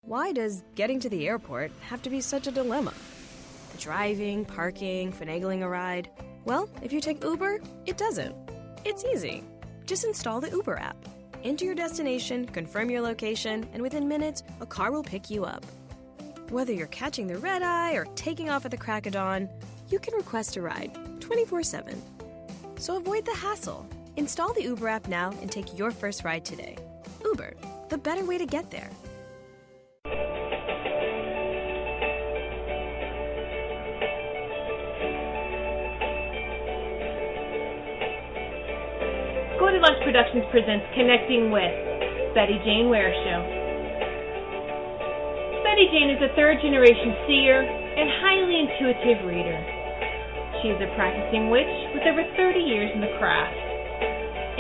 Why does getting to the airport have to be such a dilemma? The driving, parking, finagling a ride. Well, if you take Uber, it doesn't. It's easy. Just install the Uber app. Enter your destination, confirm your location, and within minutes, a car will pick you up. Whether you're catching the red eye or taking off at the crack of dawn, you can request a ride 24/7. So avoid the hassle. Install the Uber app now and take your first ride today. Uber, the better way to get there. Goldilocks Productions presents Connecting with Betty Jane Ware Show. Betty Jane is a third-generation seer and highly intuitive reader. She is a practicing witch with over 30 years in the craft.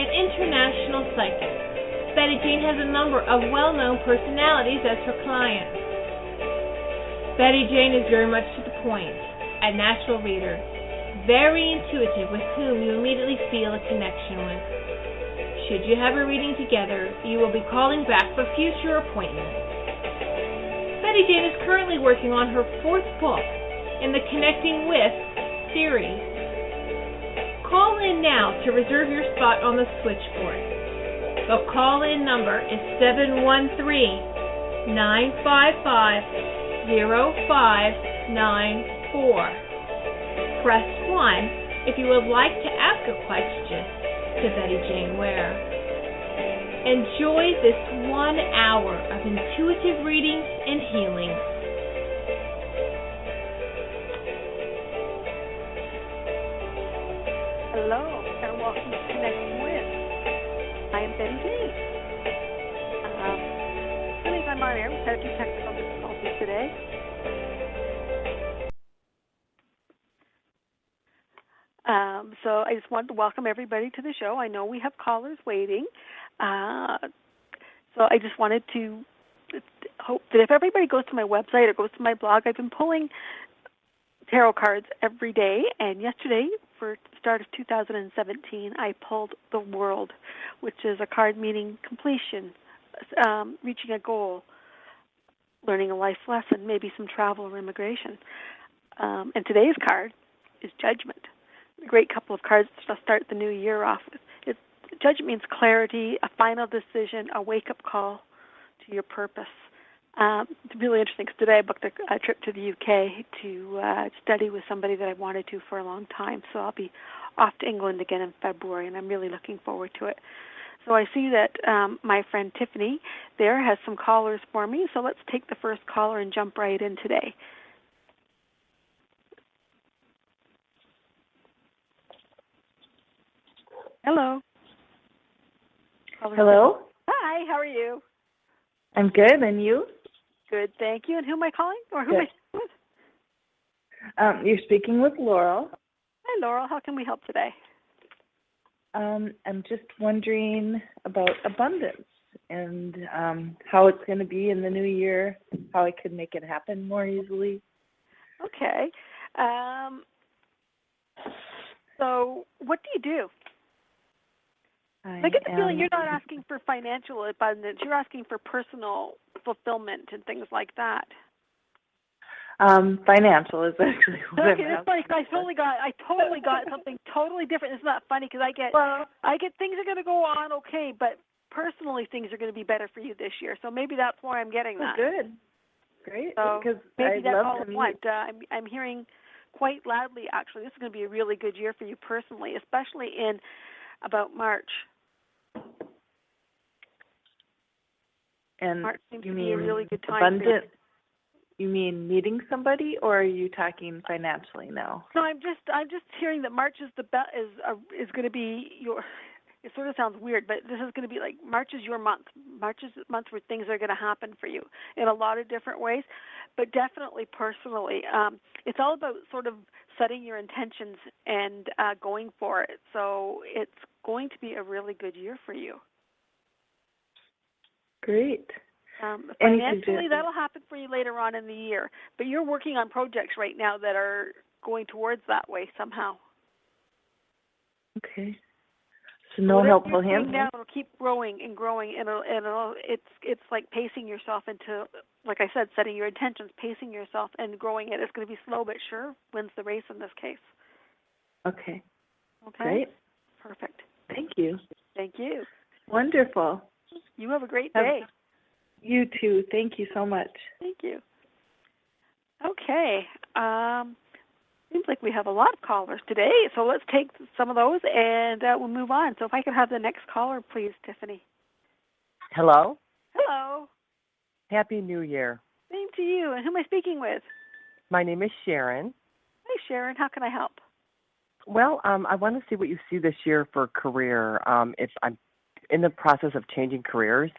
An international psychic, Betty Jane has a number of well-known personalities as her clients. Betty Jane is very much to the point, a natural reader, very intuitive with whom you immediately feel a connection with. Should you have a reading together, you will be calling back for future appointments. Betty Jane is currently working on her 4th book in the Connecting With series. Call in now to reserve your spot on the switchboard. The call-in number is 713-955-0594. Press 1 if you would like to ask a question to Betty Jane Ware. Enjoy this 1 hour of intuitive readings and healing. Hello, and welcome to Connecting With. I am Betty Jane. Really, I'm on air. We've had a few technical difficulties today. So I just wanted to welcome everybody to the show. I know we have callers waiting. So I just wanted to hope that if everybody goes to my website or goes to my blog, I've been pulling tarot cards every day. And yesterday, for the start of 2017, I pulled the World, which is a card meaning completion, reaching a goal, learning a life lesson, maybe some travel or immigration. And today's card is Judgment. A great couple of cards to start the new year off with. Judgment means clarity, a final decision, a wake-up call to your purpose. It's really interesting because today I booked a trip to the UK to study with somebody that I wanted to for a long time. So I'll be off to England again in February, and I'm really looking forward to it. So I see that my friend Tiffany there has some callers for me. So let's take the first caller and jump right in today. Hello. Hello. Hi, how are you? I'm good, and you? Good, thank you. And who am I calling? Or who am I speaking with? You're speaking with Laurel. Hi, Laurel. How can we help today? I'm just wondering about abundance and how it's going to be in the new year, how I could make it happen more easily. Okay. So what do you do? I get the feeling you're not asking for financial abundance. You're asking for personal fulfillment and things like that. Financial is actually what okay, that's funny. I totally got something totally different. It's not funny because I get things are going to go on okay, but personally things are going to be better for you this year. So maybe that's why I'm getting that. Good. Great. So because maybe that's all to I want. I'm hearing quite loudly, actually, this is going to be a really good year for you personally, especially in about March. And March seems you to mean be a really good time abundant? for you. You mean meeting somebody, or are you talking financially now? No, I'm just hearing that March is is going to be your. It sort of sounds weird, but this is going to be like March is your month. March is the month where things are going to happen for you in a lot of different ways, but definitely personally. It's all about sort of setting your intentions and going for it. So it's going to be a really good year for you. Great. Financially, that'll happen for you later on in the year. But you're working on projects right now that are going towards that way somehow. Okay. So no whatever helpful you're doing hints? now, it'll keep growing and growing, and it's like pacing yourself into, like I said, setting your intentions, pacing yourself and growing it. It's going to be slow but sure. Wins the race in this case. Okay. Okay. Great. Perfect. Thank you. Thank you. Wonderful. You have a great day. You too. Thank you so much. Thank you. Okay. Seems like we have a lot of callers today, so let's take some of those and we'll move on. So if I could have the next caller, please, Tiffany. Hello. Hello. Happy New Year. Same to you. And who am I speaking with? My name is Sharon. Hi, Sharon. How can I help? Well, I want to see what you see this year for career. If I'm in the process of changing careers,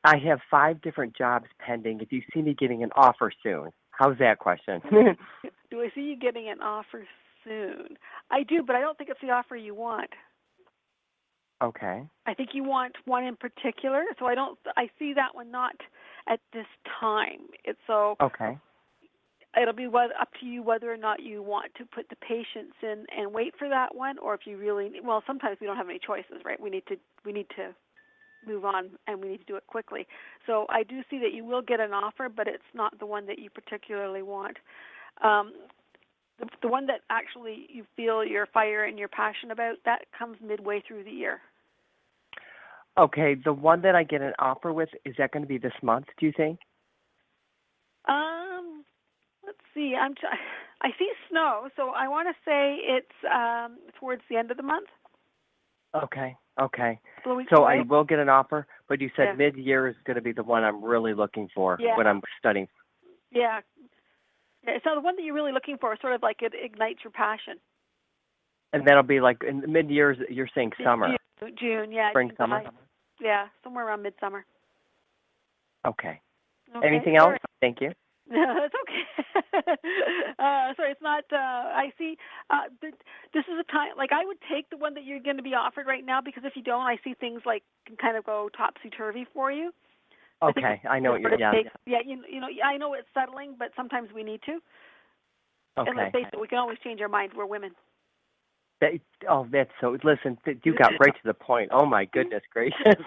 I have 5 different jobs pending. If you see me getting an offer soon, how's that question? Do I see you getting an offer soon? I do, but I don't think it's the offer you want. Okay. I think you want one in particular, so I see that one not at this time. Okay. It'll be up to you whether or not you want to put the patience in and wait for that one, or if you really, well, sometimes we don't have any choices, right? We need to move on, and we need to do it quickly. So I do see that you will get an offer, but it's not the one that you particularly want. The one that actually you feel your fire and your passion about, that comes midway through the year. Okay, the one that I get an offer with, is that going to be this month, do you think? Let's see. I see snow, so I want to say it's towards the end of the month. Okay. So I will get an offer, but you said Yeah. mid-year is going to be the one I'm really looking for Yeah. when I'm studying. Yeah. So the one that you're really looking for is sort of like it ignites your passion. And that'll be like in the mid-years, you're saying summer. June, yeah. Spring, June, summer? July. Yeah, somewhere around midsummer. Okay. Okay. Anything else? Sorry. Thank you. No, it's okay. Sorry, it's not. I see. This is a time. Like I would take the one that you're going to be offered right now, because if you don't, I see things like can kind of go topsy turvy for you. Okay, I know what you're. Yeah. Yeah, you know, I know it's settling, but sometimes we need to. Okay. And let's face it, we can always change our mind. We're women. That's so. Listen, you got right to the point. Oh my goodness gracious.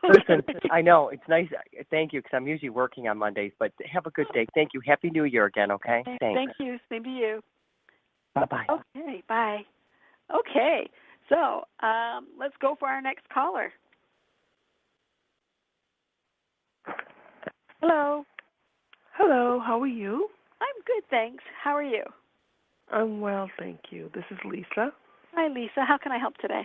Listen, I know it's nice. Thank you, because I'm usually working on Mondays. But have a good day. Thank you. Happy New Year again. Okay. Thanks. Thank you. Same to you. Bye-bye. Okay. Bye. Okay. So let's go for our next caller. Hello. Hello, how are you? I'm good, thanks. How are you? I'm well, thank you. This is Lisa. Hi, Lisa. How can I help today?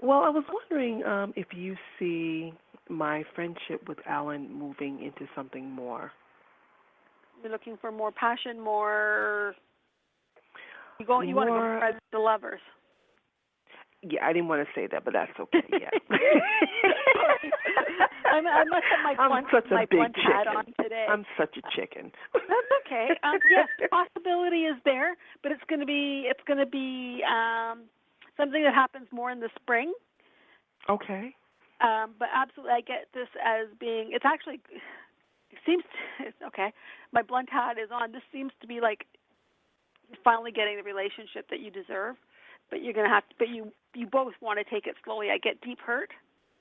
Well, I was wondering if you see my friendship with Alan moving into something more. You're looking for more passion, more. You want to go from friends to lovers. Yeah, I didn't want to say that, but that's okay. Yeah. I must have my blunt hat on today. I'm such a chicken. That's okay. Yes, the possibility is there, but it's going to be something that happens more in the spring. Okay. But absolutely, I get this as being. It seems okay. My blunt hat is on. This seems to be like you're finally getting the relationship that you deserve, but you're going to have to. But you both want to take it slowly. I get deep hurt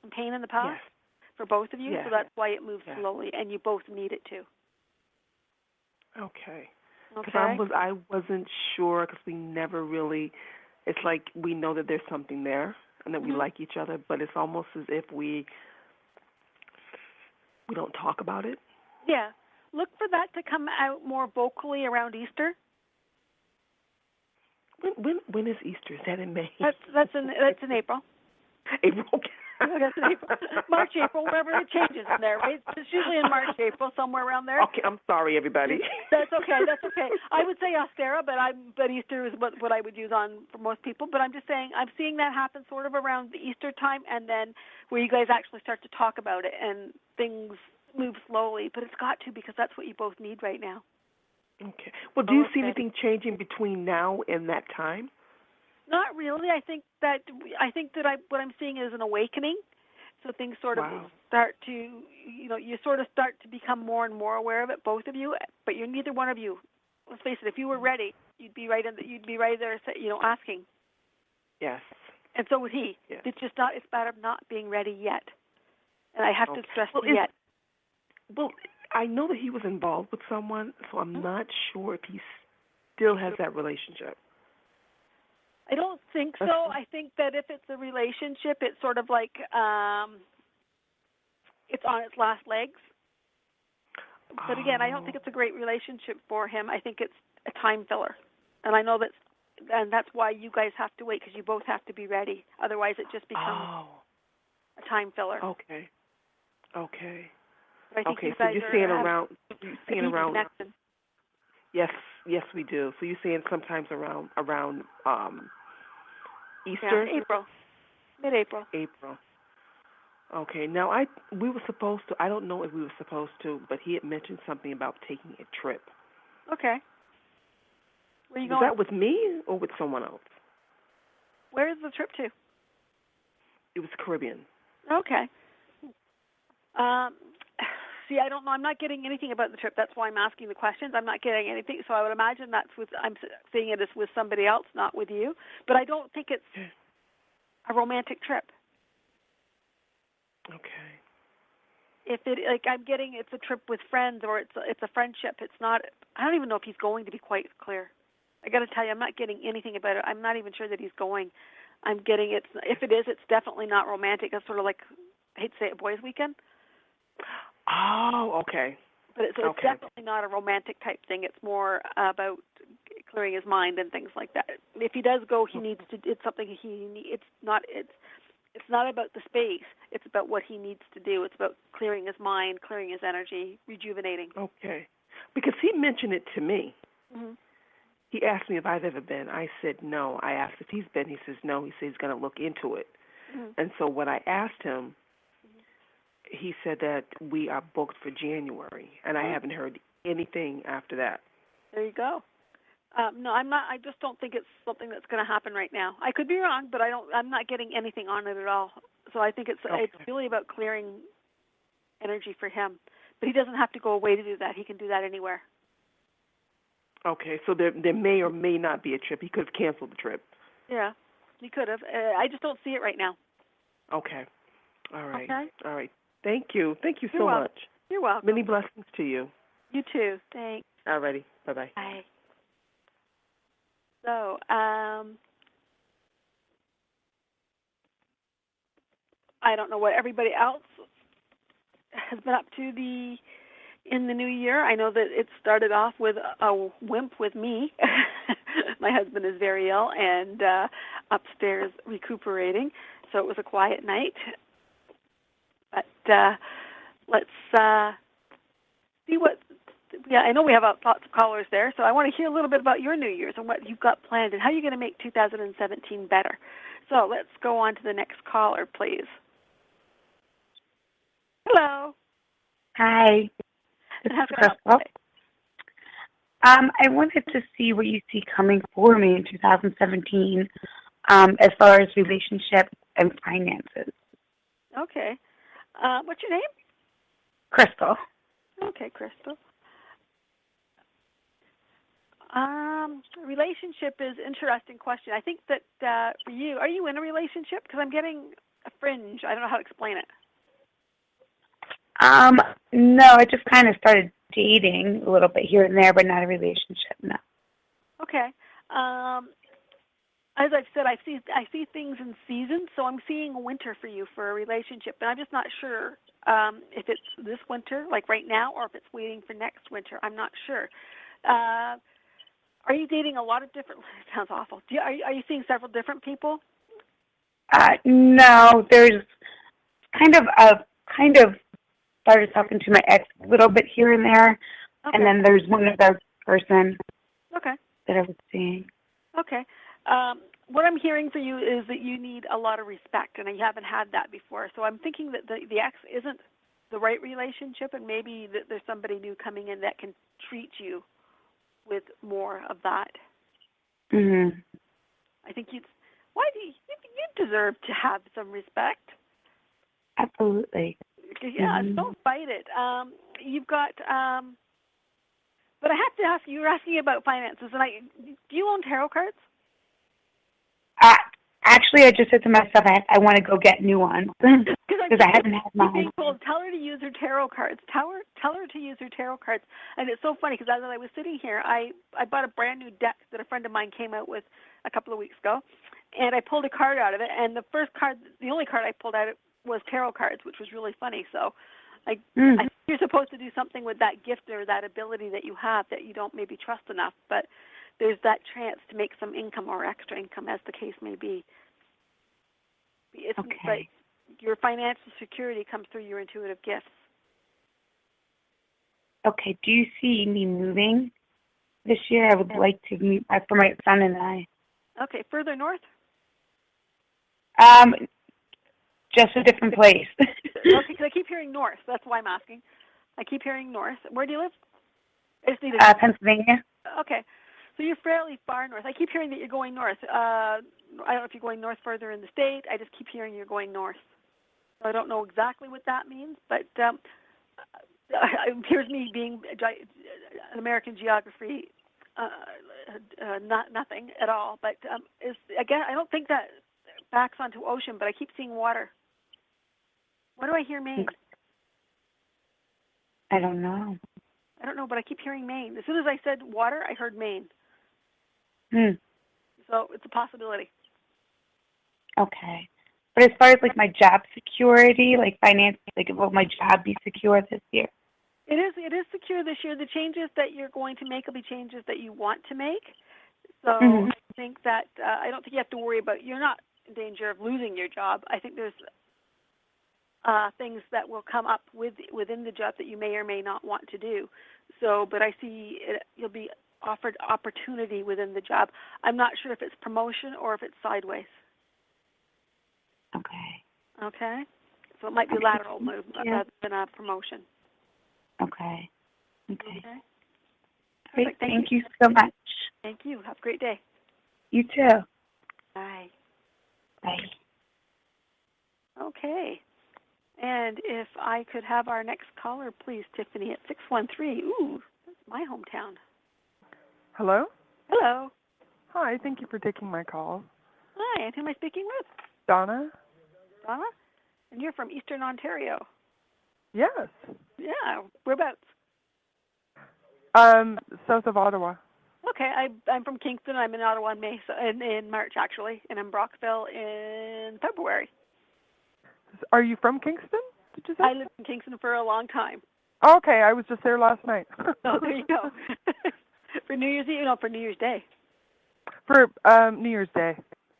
and pain in the past. Yes. For both of you, yeah. so that's why it moves yeah. slowly, and you both need it to. Okay. Okay. I wasn't sure, because we never really. It's like we know that there's something there and that we like each other, but it's almost as if we don't talk about it. Yeah. Look for that to come out more vocally around Easter. When is Easter? Is that in May? That's in April. April. That's in April. March, April, wherever it changes in there, right? It's usually in March, April, somewhere around there. Okay, I'm sorry, everybody. That's okay. I would say Ostera, but Easter is what I would use on for most people. But I'm just saying, I'm seeing that happen sort of around the Easter time, and then where you guys actually start to talk about it and things move slowly. But it's got to, because that's what you both need right now. Okay. Well, do you see anything changing between now and that time? Not really. I think that what I'm seeing is an awakening. So things sort of start to, you sort of start to become more and more aware of it, both of you. But you're neither one of you. Let's face it. If you were ready, you'd be right there, asking. Yes. And so would he. Yeah. It's just not. It's a matter of not being ready yet. And I have to stress yet. Well, I know that he was involved with someone, so I'm not sure if he still has that relationship. I don't think so. I think that if it's a relationship, it's sort of like it's on its last legs. But again, I don't think it's a great relationship for him. I think it's a time filler. And I know that's why you guys have to wait, because you both have to be ready. Otherwise, it just becomes a time filler. Okay. Okay. But I think you so guys you're saying around. connection. Yes, we do. So you're saying sometimes around Easter? Yeah, April. Mid-April. April. Okay. Now we were supposed to. I don't know if we were supposed to, but he had mentioned something about taking a trip. Okay. Where are you Was going? that with me or with someone else? Where is the trip to? It was Caribbean. Okay. See, I don't know. I'm not getting anything about the trip. That's why I'm asking the questions. I'm not getting anything. So I would imagine I'm seeing it as with somebody else, not with you. But I don't think it's a romantic trip. Okay. If I'm getting it's a trip with friends, or it's a friendship. It's not. I don't even know if he's going, to be quite clear. I got to tell you, I'm not getting anything about it. I'm not even sure that he's going. I'm getting it. If it is, it's definitely not romantic. It's sort of like, I hate to say it, boys' weekend. Oh, okay. But it's definitely not a romantic type thing. It's more about clearing his mind and things like that. If he does go, he needs to. It's something It's not about the space. It's about what he needs to do. It's about clearing his mind, clearing his energy, rejuvenating. Okay. Because he mentioned it to me. Mm-hmm. He asked me if I've ever been. I said no. I asked if he's been. He says no. He says he's going to look into it. Mm-hmm. And so when I asked him, he said that we are booked for January, and I haven't heard anything after that. There you go. No, I'm not. I just don't think it's something that's going to happen right now. I could be wrong, but I'm not getting anything on it at all. So I think it's really about clearing energy for him. But he doesn't have to go away to do that. He can do that anywhere. Okay, so there may or may not be a trip. He could have canceled the trip. Yeah, he could have. I just don't see it right now. Okay. All right. Okay. All right. Thank you. Thank you You're so welcome. much. You're welcome. Many blessings to you. You too. Thanks. All righty. Bye-bye. Bye. So, I don't know what everybody else has been up to in the new year. I know that it started off with a wimp with me. My husband is very ill and upstairs recuperating, so it was a quiet night. But let's see what. Yeah, I know we have lots of callers there, so I want to hear a little bit about your New Year's and what you've got planned and how you're going to make 2017 better. So let's go on to the next caller, please. Hello. Hi. And how can I help Crystal. I wanted to see what you see coming for me in 2017 as far as relationship and finances. Okay. What's your name? Crystal. Okay, Crystal. Relationship is an interesting question. I think that for you, are you in a relationship? Because I'm getting a fringe. I don't know how to explain it. No, I just kind of started dating a little bit here and there, but not a relationship, no. Okay. As I've said, I see things in seasons, so I'm seeing a winter for you for a relationship, and I'm just not sure if it's this winter, like right now, or if it's waiting for next winter. I'm not sure. Are you dating a lot of different? It sounds awful. Are you seeing several different people? No, there's kind of started talking to my ex a little bit here and there, okay. And then there's one other person okay. that I was seeing. Okay. What I'm hearing for you is that you need a lot of respect, and you haven't had that before. So I'm thinking that the ex isn't the right relationship, and maybe that there's somebody new coming in that can treat you with more of that. Mm-hmm. I think you deserve to have some respect. Absolutely. Yeah, Don't fight it. You've got, but I have to ask you. You're asking about finances, and do you own tarot cards? Actually, I just said to myself, I want to go get new ones because I haven't had Being mine. told, tell her to use her tarot cards. Tell her to use her tarot cards. And it's so funny because as I was sitting here, I bought a brand new deck that a friend of mine came out with a couple of weeks ago, and I pulled a card out of it. And the only card I pulled out was tarot cards, which was really funny. So, I think you're supposed to do something with that gift or that ability that you have that you don't maybe trust enough, but there's that chance to make some income or extra income, as the case may be. Okay. But your financial security comes through your intuitive gifts. Okay. Do you see me moving this year? I would like to meet for my son and I. Okay, further north? Just a different place. Okay, because I keep hearing north. That's why I'm asking. I keep hearing north. Where do you live? I just need Pennsylvania. Okay. So you're fairly far north. I keep hearing that you're going north. I don't know if you're going north further in the state. I just keep hearing you're going north. So I don't know exactly what that means, but here's me being an American geography, not nothing at all. But again, I don't think that backs onto ocean, but I keep seeing water. What do I hear, Maine? I don't know. I don't know, but I keep hearing Maine. As soon as I said water, I heard Maine. So it's a possibility. Okay. But as far as like my job security, like finance, like will my job be secure this year? It is secure this year. The changes that you're going to make will be changes that you want to make. So I think that I don't think you have to worry about. You're not in danger of losing your job. I think there's things that will come up within the job that you may or may not want to do. So, but I see you'll be offered opportunity within the job. I'm not sure if it's promotion or if it's sideways. Okay. Okay. So it might be lateral move rather than a promotion. Okay. Okay. Great. Thank you so much. Thank you. Have a great day. You too. Bye. Bye. Okay. And if I could have our next caller, please, Tiffany, at 613. Ooh, that's my hometown. Hello? Hello. Hi, thank you for taking my call. Hi, and who am I speaking with? Donna? Donna? And you're from Eastern Ontario. Yes. Yeah, whereabouts? South of Ottawa. Okay, I'm from Kingston. I'm in Ottawa in May, in March, actually, and in Brockville in February. Are you from Kingston, did you say? I lived in Kingston for a long time. Okay, I was just there last night. Oh, there you go. For New Year's Eve? No, for New Year's Day. For New Year's Day.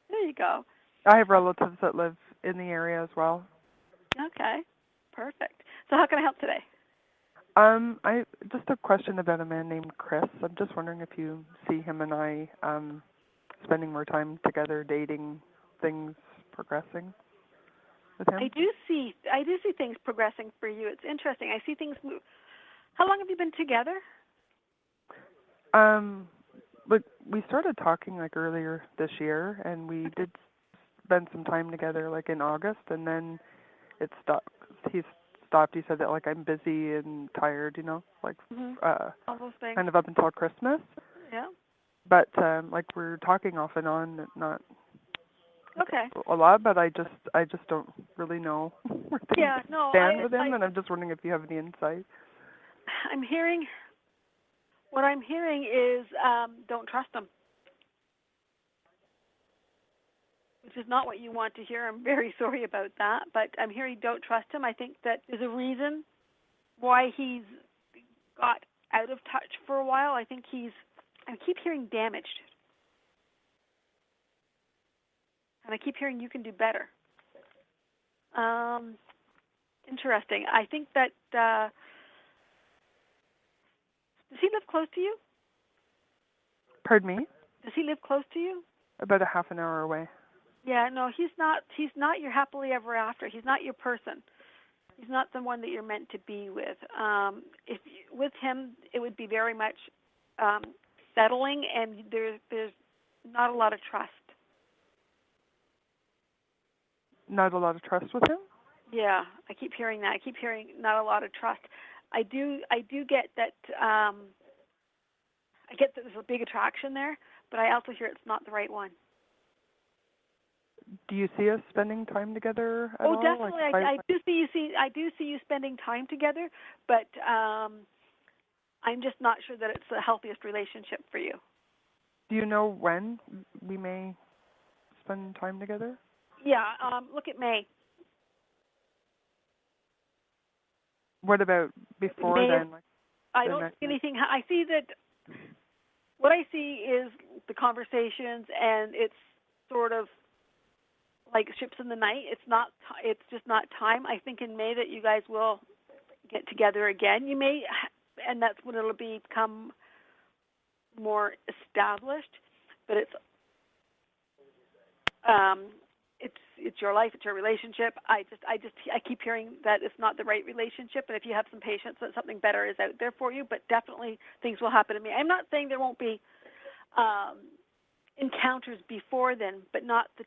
There you go. I have relatives that live in the area as well. Okay, perfect. So how can I help today? I just a question about a man named Chris. I'm just wondering if you see him and I spending more time together, dating, things progressing with him. I do see things progressing for you. It's interesting. I see things move. How long have you been together? But we started talking like earlier this year, and we did spend some time together like in August, and then it stopped. He said that like I'm busy and tired, like all those things. kind of up until Christmas. Yeah. But like we're talking off and on, not okay. a lot, but I just don't really know where things stand with him, and I'm just wondering if you have any insight. What I'm hearing is don't trust him, which is not what you want to hear. I'm very sorry about that, but I'm hearing don't trust him. I think that there's a reason why he's got out of touch for a while. I keep hearing damaged. And I keep hearing you can do better. Interesting. I think that, does he live close to you? Pardon me? Does he live close to you? About a half an hour away. Yeah, no, he's not your happily ever after. He's not your person. He's not the one that you're meant to be with. With him, it would be very much settling, and there's not a lot of trust. Not a lot of trust with him? Yeah, I keep hearing that. I keep hearing not a lot of trust. I do get that. I get that there's a big attraction there, but I also hear it's not the right one. do you see us spending time together at all? Oh, definitely. Like, I do see you spending time together, but I'm just not sure that it's the healthiest relationship for you. do you know when we may spend time together? Yeah. Look at May. What about before May then? Like I the don't next see anything. I see that what I see is the conversations, and it's sort of like ships in the night. It's not. It's just not time. I think in May that you guys will get together again. You may, and that's when it'll become more established. But it's your life. It's your relationship. I keep hearing that it's not the right relationship. And if you have some patience, that something better is out there for you. But definitely things will happen to me. I'm not saying there won't be encounters before then, but not the.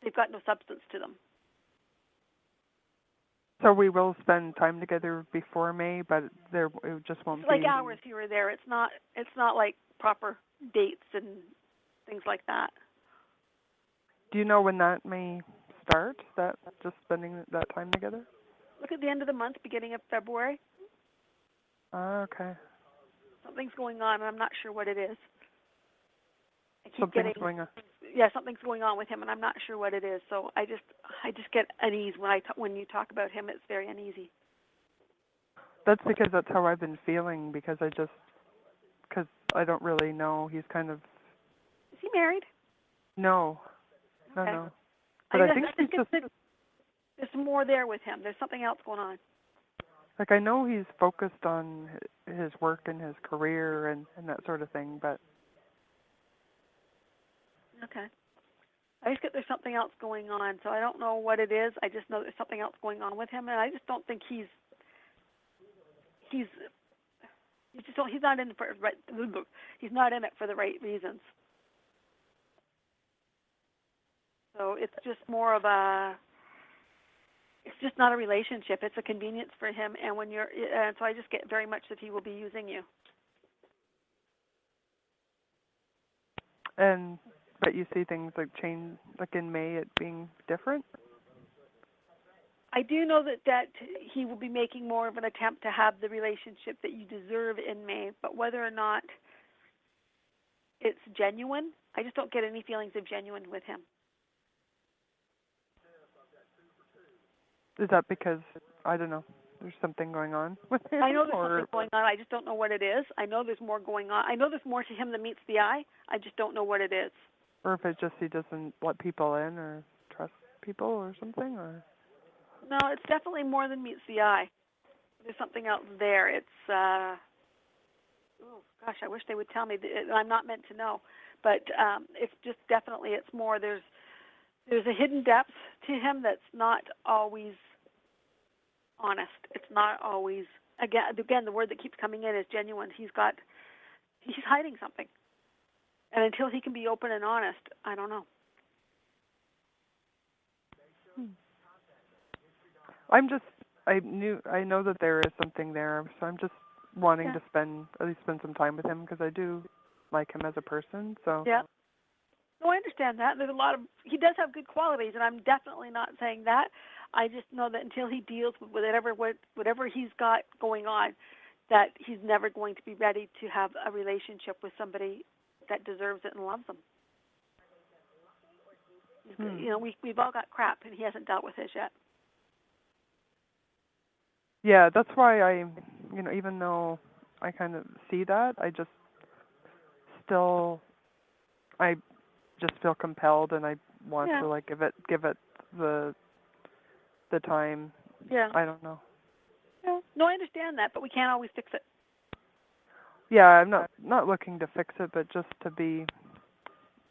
They've got no substance to them. So we will spend time together before May, but it just won't It's like be hours here or there. It's not like proper dates and things like that. Do you know when that may start? That just spending that time together? Look at the end of the month, beginning of February. Okay. Something's going on, and I'm not sure what it is. Something's going on. Yeah, something's going on with him, and I'm not sure what it is. So I just get unease when you talk about him. It's very uneasy. That's because that's how I've been feeling, because I don't really know. He's kind of... Is he married? No. Okay. No. But I think he's just... There's more there with him. There's something else going on. Like, I know he's focused on his work and his career and that sort of thing, but... Okay. I just get there's something else going on, so I don't know what it is. I just know there's something else going on with him, and I just don't think he's not in it for the right reasons. So it's just more of it's just not a relationship. It's a convenience for him, and so I just get very much that he will be using you. But you see things like change, like in May, it being different? I do know that he will be making more of an attempt to have the relationship that you deserve in May, but whether or not it's genuine, I just don't get any feelings of genuine with him. Is that because, I don't know, there's something going on with him? I know there's something going on. I just don't know what it is. I know there's more going on. I know there's more to him than meets the eye. I just don't know what it is. Or if it's just he doesn't let people in or trust people or something? Or no, it's definitely more than meets the eye. There's something else there. It's, I wish they would tell me. I'm not meant to know. But it's just definitely, it's more, there's a hidden depth to him that's not always honest. It's not always, again, the word that keeps coming in is genuine. He's hiding something. And until he can be open and honest, I don't know. I know that there is something there, so I'm just wanting to at least spend some time with him, because I do like him as a person. So yeah. No, I understand that. There's he does have good qualities, and I'm definitely not saying that. I just know that until he deals with whatever he's got going on, that he's never going to be ready to have a relationship with somebody that deserves it and loves him. You know, we've all got crap, and he hasn't dealt with his yet. Yeah, that's why even though I kind of see that, I just feel compelled, and I want to give it the time. Yeah. I don't know. Yeah. No, I understand that, but we can't always fix it. Yeah, I'm not looking to fix it, but just to be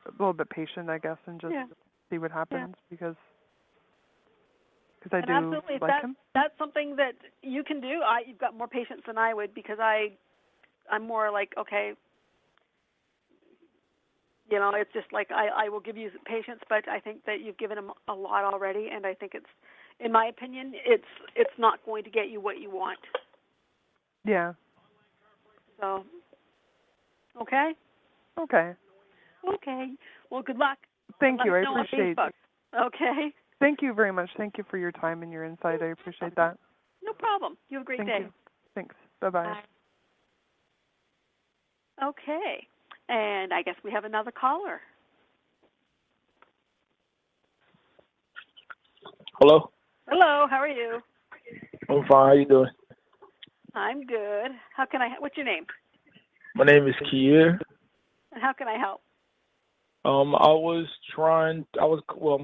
a little bit patient, I guess, and just see what happens, because I do absolutely, like him. That's something that you can do. You've got more patience than I would, because I'm more like, okay, you know, it's just like I will give you patience, but I think that you've given him a lot already, and I think in my opinion, it's not going to get you what you want. Yeah. So, okay? Okay. Okay. Well, good luck. Thank you. I Let us know on appreciate Facebook. Okay. Thank you very much. Thank you for your time and your insight. I appreciate that. No problem. You have a great Thank day. you. Thanks. Bye-bye. Bye. Okay. And I guess we have another caller. Hello. Hello. How are you? I'm fine. How you doing? I'm good. What's your name? My name is Kier. And how can I help? I'm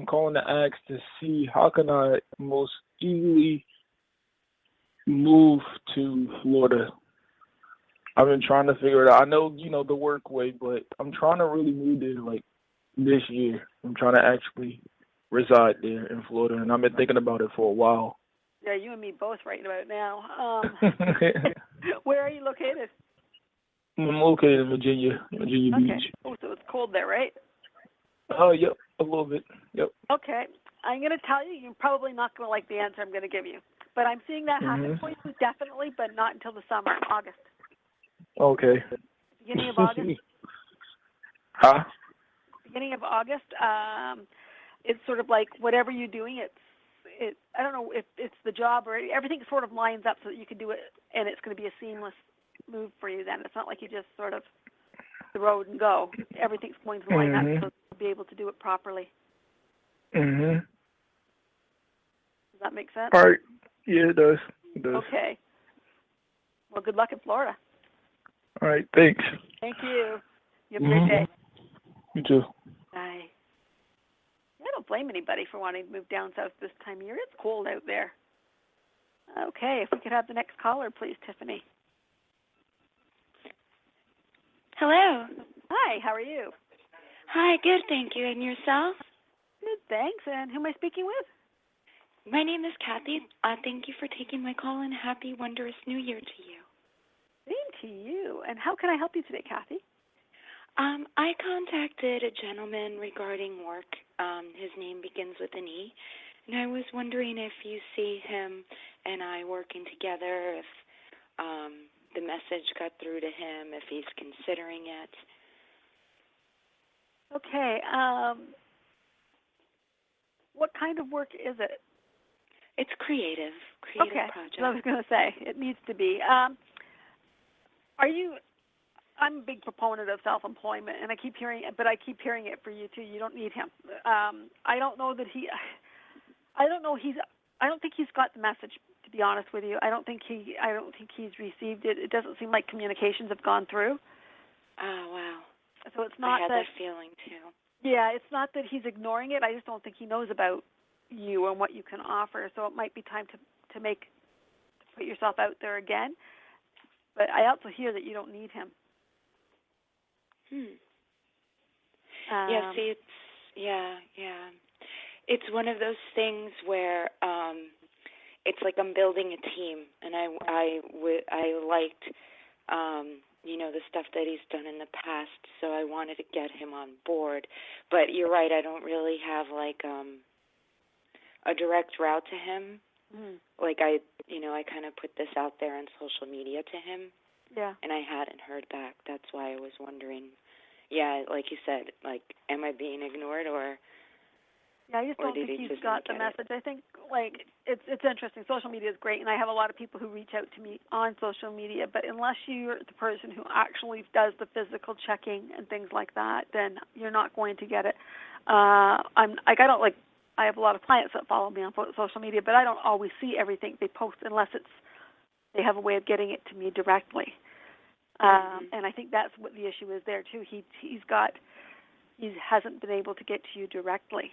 calling to ask to see how can I most easily move to Florida. I've been trying to figure it out. I know, the work way, but I'm trying to really move there like this year. I'm trying to actually reside there in Florida, and I've been thinking about it for a while. Yeah, you and me both right about now. Where are you located? I'm located in Virginia Beach. Oh, so it's cold there, right? Oh, yep, a little bit. Yep. Okay. I'm going to tell you, you're probably not going to like the answer I'm going to give you. But I'm seeing that happen for you, definitely, but not until the summer, August. Okay. Beginning of August? Huh? Beginning of August, it's sort of like whatever you're doing, I don't know if it's the job or everything sort of lines up so that you can do it, and it's going to be a seamless move for you then. It's not like you just sort of the road and go. Everything's going to line up so you'll be able to do it properly. Mhm. Does that make sense? All right. Yeah, it does. Okay. Well, good luck in Florida. All right. Thanks. Thank you. You have a great day. You too. Bye. I don't blame anybody for wanting to move down south this time of year. It's cold out there. Okay, if we could have the next caller, please, Tiffany. Hello. Hi, how are you? Hi, good, thank you. And yourself? Good, thanks. And who am I speaking with? My name is Kathy. Thank you for taking my call, and happy, wondrous New Year to you. Same to you. And how can I help you today, Kathy? I contacted a gentleman regarding work. His name begins with an E. And I was wondering if you see him and I working together, if the message got through to him, if he's considering it. Okay. What kind of work is it? It's creative Okay. project. I was going to say, it needs to be. I'm a big proponent of self-employment, and I keep hearing it for you too. You don't need him. I don't think he's got the message, to be honest with you. I don't think he's received it. It doesn't seem like communications have gone through. Oh, wow. So it's not I had that feeling too. Yeah, it's not that he's ignoring it. I just don't think he knows about you and what you can offer. So it might be time to put yourself out there again. But I also hear that you don't need him. It's one of those things where it's like I'm building a team, and I liked the stuff that he's done in the past, so I wanted to get him on board. But you're right, I don't really have like a direct route to him. Like I kind of put this out there on social media to him. Yeah. And I hadn't heard back. That's why I was wondering. Yeah, like you said, like, am I being ignored or? Yeah, I just don't think he's got the message. I think it's interesting. Social media is great, and I have a lot of people who reach out to me on social media. But unless you're the person who actually does the physical checking and things like that, then you're not going to get it. I have a lot of clients that follow me on social media, but I don't always see everything they post unless they have a way of getting it to me directly. And I think that's what the issue is there too. He hasn't been able to get to you directly,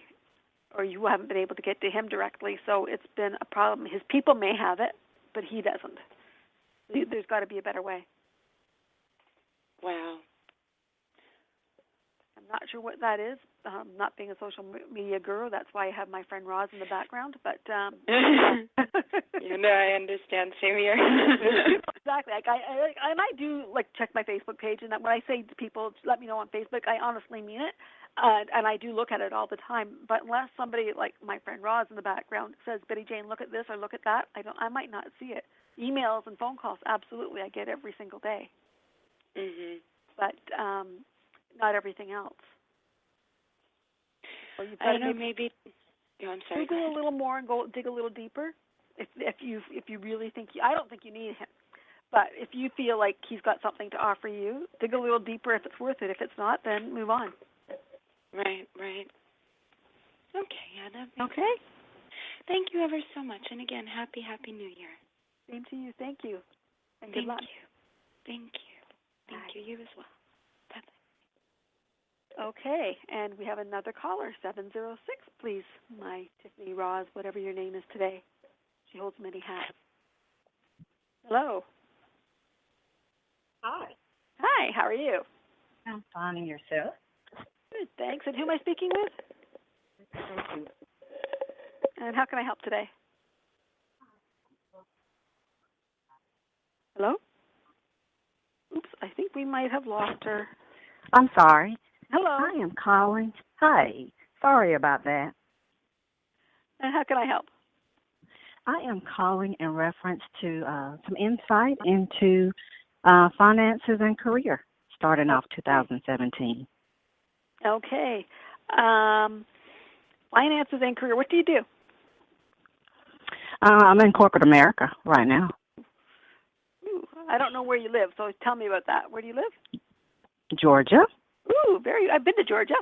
or you haven't been able to get to him directly. So it's been a problem. His people may have it, but he doesn't. There's got to be a better way. Wow. I'm not sure what that is. Not being a social media guru, that's why I have my friend Roz in the background. But I understand. Same here. Exactly. I do check my Facebook page, and when I say to people, let me know on Facebook, I honestly mean it, and I do look at it all the time. But unless somebody like my friend Roz in the background says, Betty Jane, look at this or look at that, I might not see it. Emails and phone calls, absolutely, I get every single day. Mhm. But not everything else. So you've I got don't to know, maybe I'm sorry. Google a little more and go dig a little deeper. If you really think I don't think you need him, but if you feel like he's got something to offer you, dig a little deeper if it's worth it. If it's not, then move on. Right. Okay, yeah, that makes Okay. sense. Thank you ever so much. And again, happy New Year. Same to you. Thank you. And good luck. Thank you. Thank you. You as well. Bye-bye. Okay, and we have another caller, 706, please. My Tiffany Roz, whatever your name is today. She holds many hats. Hello. Hi. Hi, how are you? I'm fine, and yourself? Good, thanks. And who am I speaking with? Thank you. And how can I help today? Hello? Oops, I think we might have lost her. I'm sorry. Hello. I am calling. Hi. Sorry about that. And how can I help? I am calling in reference to some insight into finances and career starting off 2017. Okay. Finances and career. What do you do? I'm in corporate America right now. Ooh, I don't know where you live, so tell me about that. Where do you live? Georgia. Ooh, I've been to Georgia.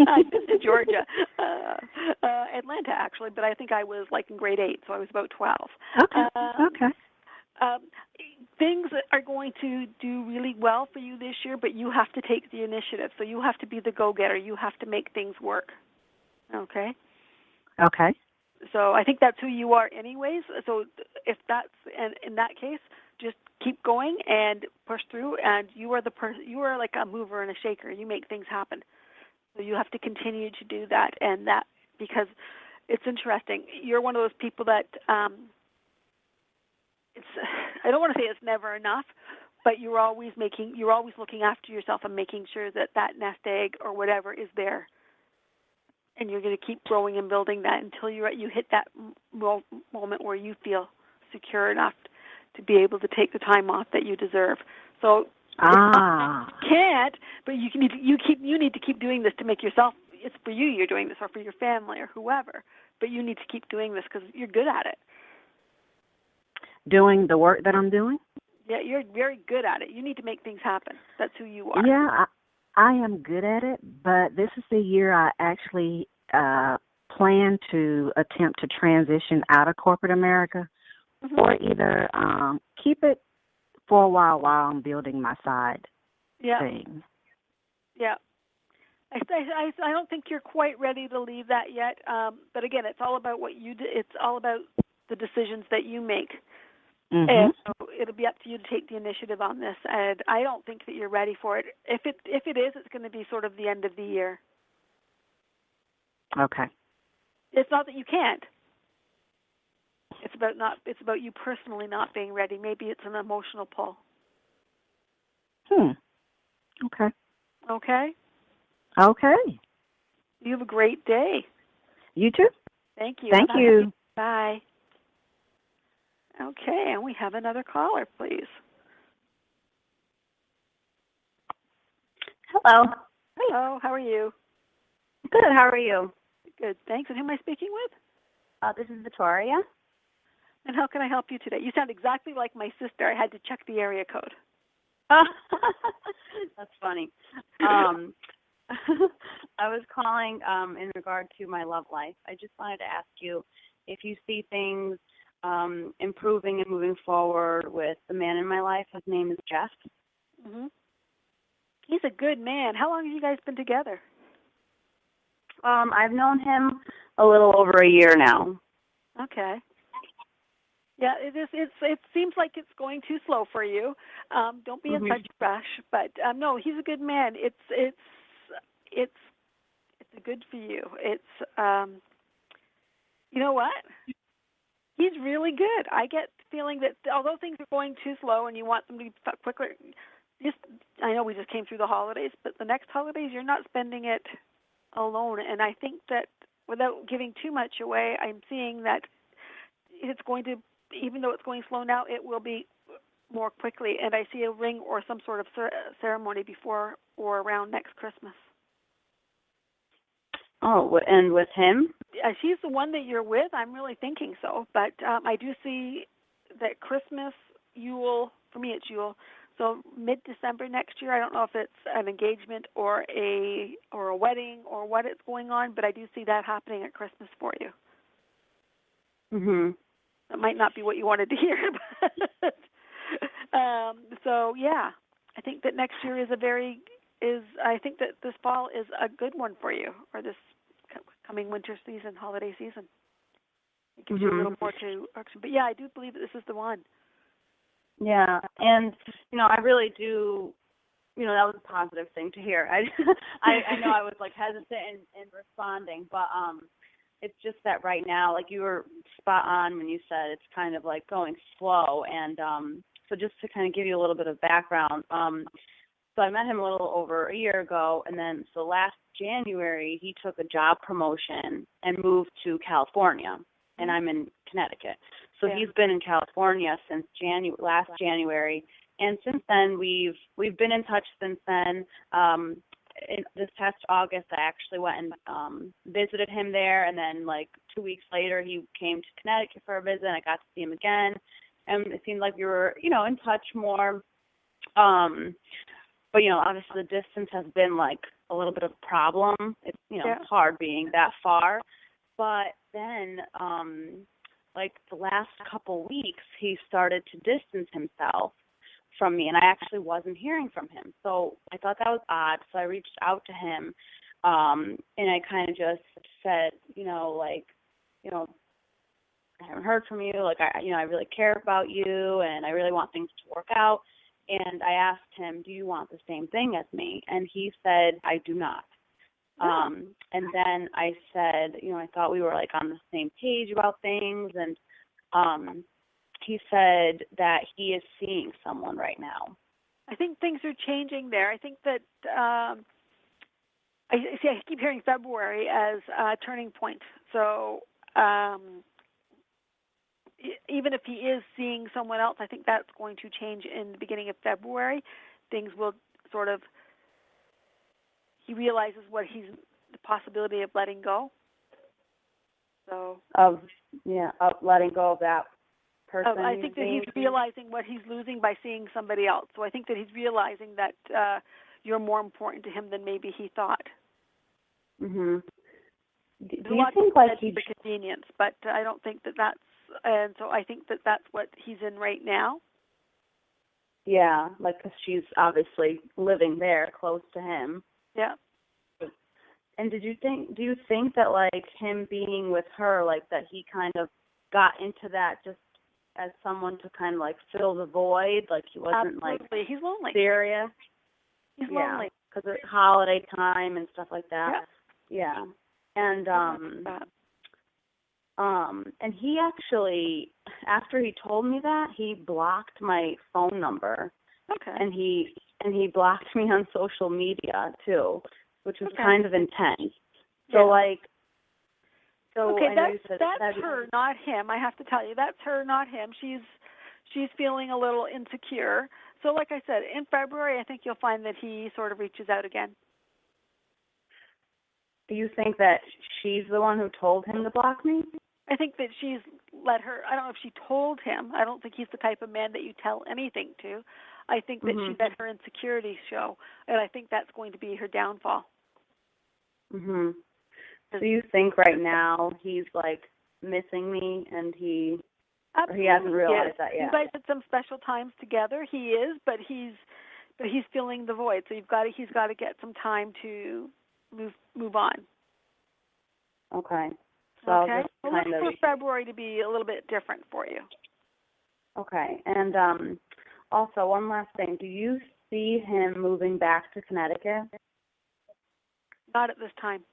I've been to Georgia, Atlanta actually, but I think I was like in grade 8, so I was about 12. Okay. Things are going to do really well for you this year, but you have to take the initiative. So you have to be the go-getter. You have to make things work. Okay? Okay. So I think that's who you are anyways. So if that's in that case, just keep going and push through, and you are you are like a mover and a shaker. You make things happen. So you have to continue to do that, and that, because it's interesting. You're one of those people that I don't want to say it's never enough, but you're always looking after yourself and making sure that nest egg or whatever is there. And you're going to keep growing and building that until you hit that moment where you feel secure enough to be able to take the time off that you deserve. So you can't, but you need to keep doing this to make yourself. It's for you. You're doing this, or for your family, or whoever. But you need to keep doing this because you're good at it. Doing the work that I'm doing? Yeah, you're very good at it. You need to make things happen. That's who you are. Yeah, I am good at it, but this is the year I actually plan to attempt to transition out of corporate America, or either keep it for a while I'm building my side thing. Yeah. I don't think you're quite ready to leave that yet. But again, it's all about what you do. It's all about the decisions that you make. And so it'll be up to you to take the initiative on this. And I don't think that you're ready for it. If it is, it's going to be sort of the end of the year. Okay. It's not that you can't. It's about you personally not being ready. Maybe it's an emotional pull. Okay. Okay. Okay. You have a great day. You too. Thank you. Thank you. Bye. Okay, and we have another caller, please. Hello. Hello, how are you? Good, how are you? Good, thanks. And who am I speaking with? This is Victoria. And how can I help you today? You sound exactly like my sister. I had to check the area code. That's funny. I was calling in regard to my love life. I just wanted to ask you if you see things improving and moving forward with the man in my life. His name is Jeff. Mm-hmm. He's a good man. How long have you guys been together? I've known him a little over a year now. Okay. Yeah, it seems like it's going too slow for you. Don't be in such a rush. But no, he's a good man. It's a good for you. It's you know what? He's really good. I get the feeling that although things are going too slow and you want them to be quicker, I know we just came through the holidays, but the next holidays you're not spending it alone. And I think that without giving too much away, I'm seeing that it's going to, even though it's going slow now, it will be more quickly. And I see a ring or some sort of ceremony before or around next Christmas. Oh, and with him? She's the one that you're with. I'm really thinking so. But I do see that Christmas, Yule, for me it's Yule. So mid-December next year, I don't know if it's an engagement or a wedding or what it's going on, but I do see that happening at Christmas for you. Mhm. It might not be what you wanted to hear, but so yeah, I think that next year I think that this fall is a good one for you, or this coming winter season, holiday season. It gives you a little more to action. But yeah, I do believe that this is the one. Yeah, and I really do. That was a positive thing to hear. I know I was like hesitant in responding, but it's just that right now, like you were spot on when you said it's kind of like going slow, and so just to kind of give you a little bit of background. So I met him a little over a year ago, and then so last January he took a job promotion and moved to California, and I'm in Connecticut. So he's been in California since last January, and since then we've been in touch since then. This past August, I actually went and visited him there, and then like 2 weeks later he came to Connecticut for a visit, and I got to see him again, and it seemed like we were in touch more. But obviously the distance has been like a little bit of a problem. It's it's hard being that far. But then like the last couple weeks he started to distance himself from me, and I actually wasn't hearing from him. So I thought that was odd. So I reached out to him and I kind of just said, I haven't heard from you. Like I really care about you, and I really want things to work out. And I asked him, do you want the same thing as me? And he said, I do not. And then I said, I thought we were like on the same page about things. And he said that he is seeing someone right now. I think things are changing there. I think that I keep hearing February as a turning point. So even if he is seeing someone else, I think that's going to change in the beginning of February. Things will sort of, he realizes the possibility of letting go. So of letting go of that person. I think that he's realizing what he's losing by seeing somebody else. So I think that he's realizing that you're more important to him than maybe he thought. Mhm. Do There's you think like he's for convenience, but I don't think that that's. And so I think that that's what he's in right now. Yeah, like 'cause she's obviously living there, close to him. Yeah. And do you think that like him being with her, like that he kind of got into that just as someone to kind of like fill the void, like he wasn't Absolutely. like he's lonely. serious? He's lonely because it's holiday time and stuff like that. Yeah. And and he actually, after he told me that, he blocked my phone number. Okay. And he blocked me on social media too, which was kind of intense. So okay, I know you said that's her, not him. I have to tell you, that's her, not him. She's feeling a little insecure. So like I said, in February, I think you'll find that he sort of reaches out again. Do you think that she's the one who told him to block me? I think that she's let her, I don't know if she told him. I don't think he's the type of man that you tell anything to. I think that she let her insecurities show, and I think that's going to be her downfall. Mhm. So you think right now he's like missing me, and he hasn't realized that yet? You guys had some special times together. He is, but he's filling the void. So he's got to get some time to move on. Okay. So okay. Well, look for February to be a little bit different for you. Okay. And also one last thing: do you see him moving back to Connecticut? Not at this time.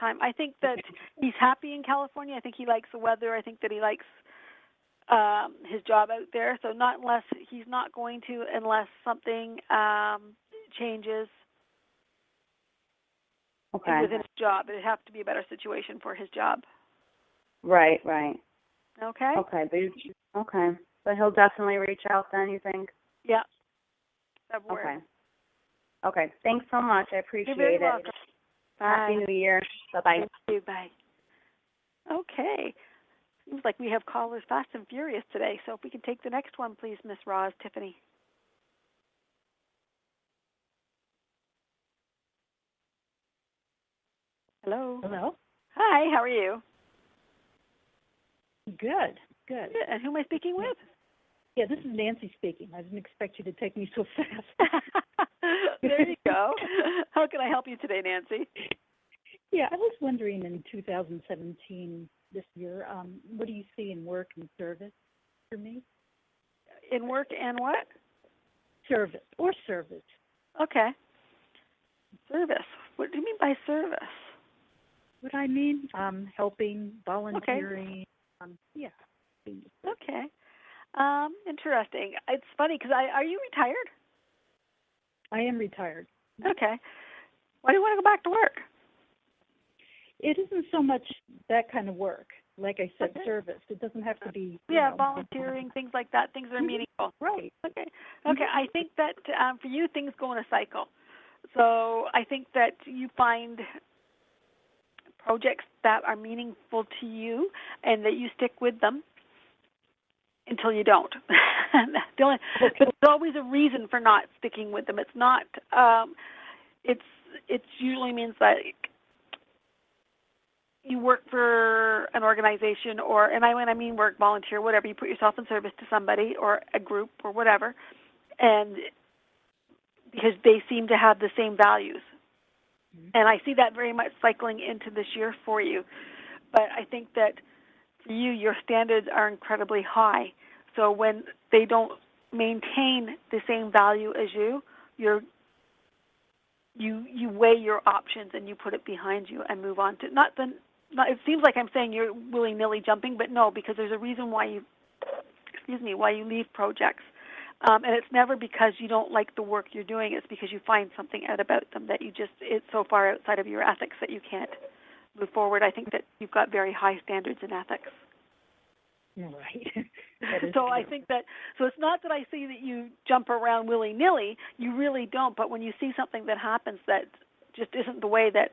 I think that he's happy in California. I think he likes the weather. I think that he likes his job out there. So he's not going to unless something changes within his job. It'd have to be a better situation for his job. Right. Okay. Okay. But he'll definitely reach out then, you think? Yeah. February. Okay. Thanks so much. I appreciate You're very it. welcome. Happy New Year. Bye-bye. Thank you. Bye. Okay. Seems like we have callers fast and furious today. So if we can take the next one, please, Miss Roz, Tiffany. Hello. Hello. Hi, how are you? Good. And who am I speaking with? Yeah, this is Nancy speaking. I didn't expect you to take me so fast. There you go. How can I help you today, Nancy? Yeah, I was wondering in 2017, this year, what do you see in work and service for me? In work and what? Service. Okay. Service. What do you mean by service? What I mean, helping, volunteering. Yeah. Okay. Interesting. It's funny because are you retired? I am retired. Okay. Why do you want to go back to work? It isn't so much that kind of work. Like I said, service. It doesn't have to be. Volunteering, things like that, things that are meaningful. Right. Okay. I think that for you, things go in a cycle. So I think that you find projects that are meaningful to you and that you stick with them until you don't. But there's always a reason for not sticking with them. It's not. It usually means that you work for an organization, when I mean work, volunteer, whatever. You put yourself in service to somebody or a group or whatever, and because they seem to have the same values. And I see that very much cycling into this year for you. But I think that for you, your standards are incredibly high. So when they don't maintain the same value as you, you weigh your options and you put it behind you and move on to it seems like I'm saying you're willy-nilly jumping, but no, because there's a reason why you leave projects. And it's never because you don't like the work you're doing. It's because you find something out about them that it's so far outside of your ethics that you can't move forward. I think that you've got very high standards in ethics. Right. So I think that, it's not that I see that you jump around willy-nilly. You really don't. But when you see something that happens that just isn't the way that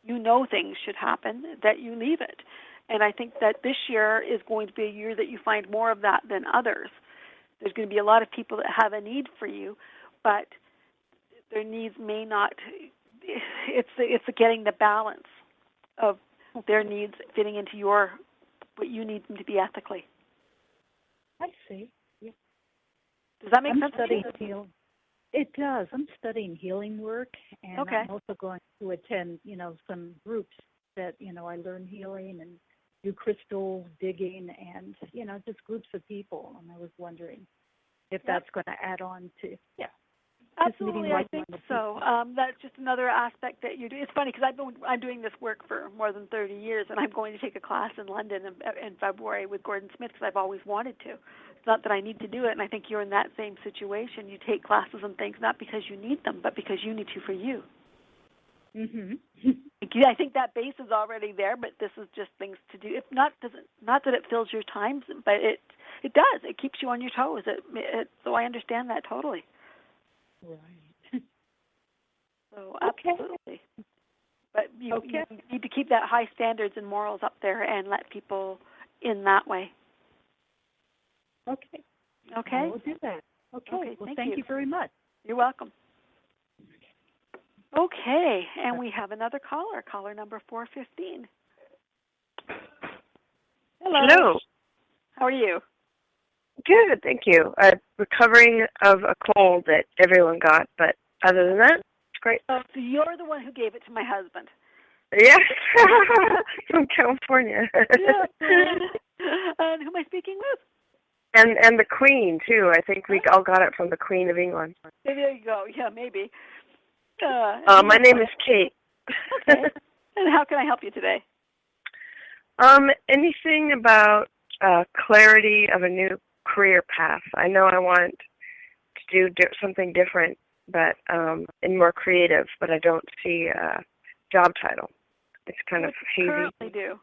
you know things should happen, that you leave it. And I think that this year is going to be a year that you find more of that than others. There's going to be a lot of people that have a need for you, but their needs may not. It's getting the balance of their needs fitting into what you need them to be ethically. I see. Yeah. Does that make sense? It does. I'm studying healing work, and I'm also going to attend, some groups that, I learn healing and do crystal digging and, just groups of people. And I was wondering if that's going to add on to, Absolutely, I think so. That's just another aspect that you do. It's funny because I'm doing this work for more than 30 years, and I'm going to take a class in London in February with Gordon Smith because I've always wanted to. It's not that I need to do it, and I think you're in that same situation. You take classes and things not because you need them, but because you need to for you. I think that base is already there, but this is just things to do. It's not that it fills your time, but it does. It keeps you on your toes. So I understand that totally. Right. So absolutely. But you need to keep that high standards and morals up there and let people in that way. Okay. Okay. I will do that. Okay. Well, thank you very much. You're welcome. Okay, and we have another caller number 415. Hello. How are you? Good, thank you. I'm recovering of a cold that everyone got, but other than that, it's great. So you're the one who gave it to my husband. Yes, from California. Yeah. And who am I speaking with? And the Queen, too. I think we all got it from the Queen of England. There you go. Yeah, maybe. My name is Kate. Okay. And how can I help you today? Anything about clarity of a new career path. I know I want to do something different, but and more creative, but I don't see a job title. It's kind of hazy. What do you currently do?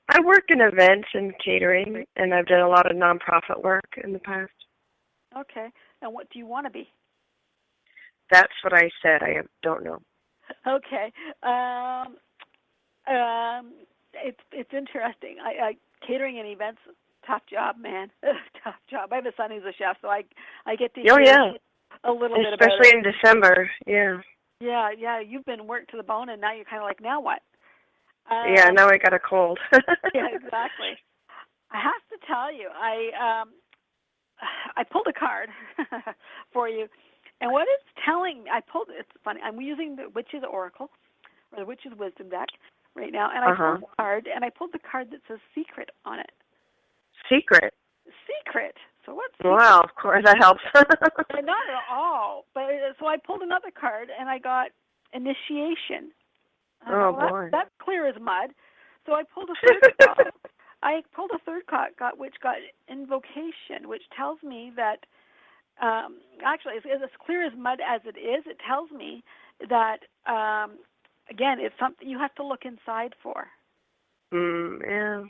I work in events and catering, and I've done a lot of nonprofit work in the past. Okay. And what do you want to be? That's what I said. I don't know. Okay. It's interesting. I catering and events, tough job, man. Tough job. I have a son who's a chef, so I get to hear a little bit about especially it. in December. Yeah. Yeah. You've been worked to the bone, and now you're kind of like, now what? Yeah. Now I got a cold. Yeah, exactly. I have to tell you, I pulled a card for you, and what it's telling me, it's funny. I'm using the Witch's Oracle, or the Witch's Wisdom deck right now, and I pulled a card, and I pulled the card that says Secret on it. Secret. Secret. So what's secret? Wow, of course that helps. Not at all. But so I pulled another card, and I got Initiation. Boy. That's clear as mud. So I pulled a third card. I pulled a third card, which got Invocation, which tells me that, actually, it's as clear as mud as it is. It tells me that, again, it's something you have to look inside for. Yeah.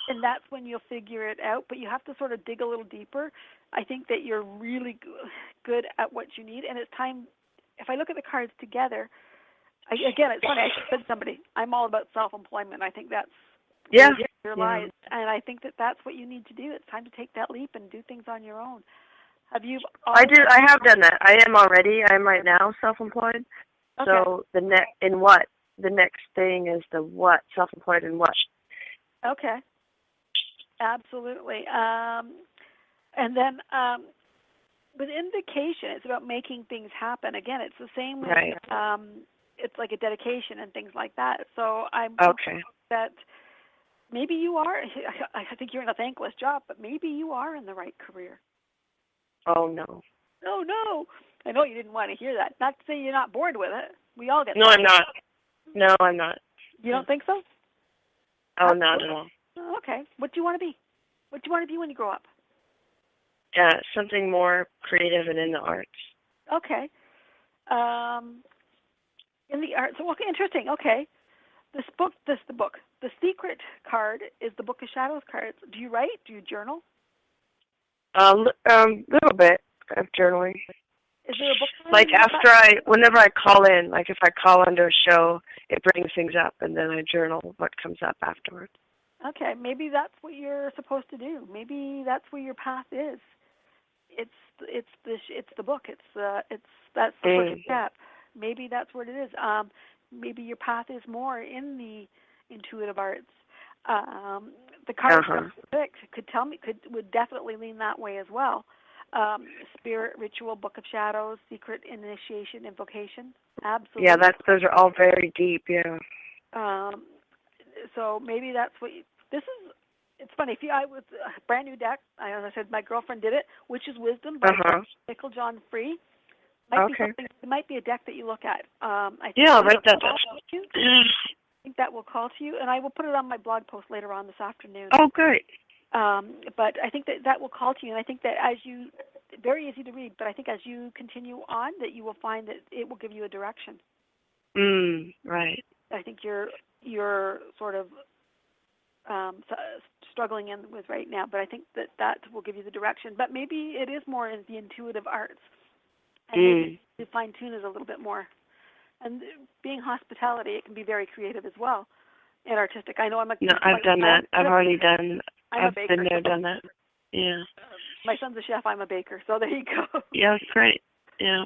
And that's when you'll figure it out. But you have to sort of dig a little deeper. I think that you're really good at what you need, and it's time. If I look at the cards together. Again, it's funny. I said to somebody, I'm all about self-employment. I think that's your lives, and I think that that's what you need to do. It's time to take that leap and do things on your own. Have you? I have done that. I am right now self-employed. Okay. So the next thing is the what? Self-employed in what? Okay. Absolutely. And then with Invocation, it's about making things happen. Again, it's the same with it's like a dedication and things like that. So I'm thinking that maybe you are. I think you're in a thankless job, but maybe you are in the right career. Oh no. No. I know you didn't want to hear that. Not to say you're not bored with it. We all get. No, I'm not. No, I'm not. You don't think so? Oh, not at all. Okay. What do you want to be? What do you want to be when you grow up? Yeah, something more creative and in the arts. Okay. In the arts. Okay, interesting. Okay. The book. The Secret card is the Book of Shadows cards. Do you write? Do you journal? Little bit of journaling. Is there a book? Like whenever I call in, like if I call into a show, it brings things up, and then I journal what comes up afterwards. Okay, maybe that's what you're supposed to do. Maybe that's where your path is. It's the book. That's the first step. Maybe that's what it is. Maybe your path is more in the intuitive arts. The card would definitely lean that way as well. Spirit, Ritual, Book of Shadows, Secret, Initiation, Invocation. Absolutely. Yeah, those are all very deep. Yeah. So maybe that's what it's funny. I was a brand new deck. As I said, my girlfriend did it, which is Wisdom by Michael John Free. It might be a deck that you look at. I'll write that down. I think that will call to you, and I will put it on my blog post later on this afternoon. Oh, great. But I think that will call to you, and I think that very easy to read, but I think as you continue on, that you will find that it will give you a direction. Right. I think you're sort of struggling with right now, but I think that will give you the direction. But maybe it is more in the intuitive arts, and maybe you fine-tune it a little bit more. And being hospitality, it can be very creative as well, and artistic. I know I've done that. I've been there, done that. Yeah. My son's a chef. I'm a baker. So there you go. Yeah, that's great. Yeah.